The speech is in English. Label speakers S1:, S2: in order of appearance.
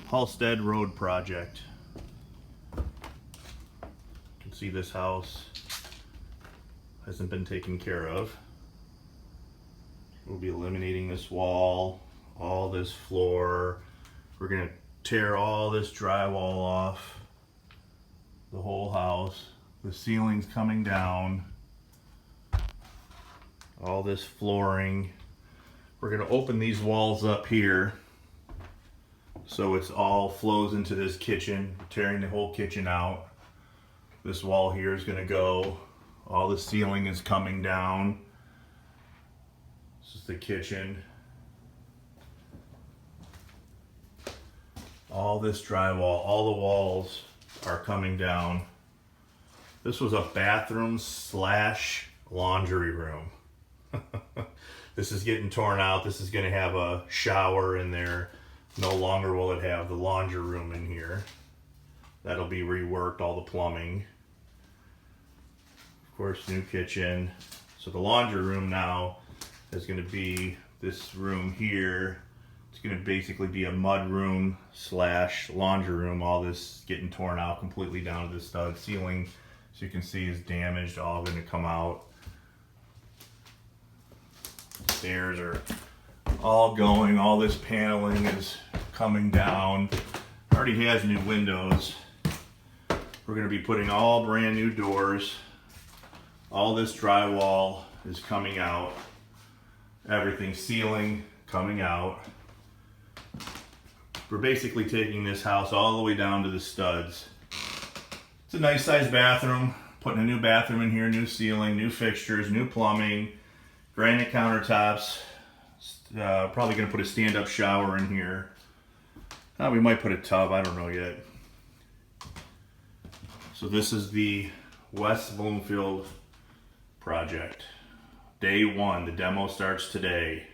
S1: Halstead Road project. You can see this house hasn't been taken care of. We'll be eliminating this wall, all this floor. We're gonna tear all this drywall off, the whole house. The ceiling's coming down, all this flooring. We're gonna open these walls up here so it's all flows into this kitchen, tearing the whole kitchen out. This wall here is gonna go. All the ceiling is coming down. This is the kitchen. All this drywall, all the walls are coming down. This was a bathroom slash laundry room. This is getting torn out. This is gonna have a shower in there. No longer will it have the laundry room in here. That'll be reworked, all the plumbing. Of course, new kitchen. So the laundry room now is gonna be this room here. It's gonna basically be a mud room slash laundry room. All this getting torn out completely down to the stud. Ceiling, as you can see, is damaged, all gonna come out. Stairs are all going, all this paneling is coming down. Already has new windows. We're gonna be putting all brand new doors. All this drywall is coming out. Everything, ceiling coming out. We're basically taking this house all the way down to the studs. It's a nice sized bathroom. Putting a new bathroom in here, new ceiling, new fixtures, new plumbing, granite countertops. Probably gonna put a stand-up shower in here. We might put a tub, I don't know yet. So this is the West Bloomfield project. Day one, the demo starts today.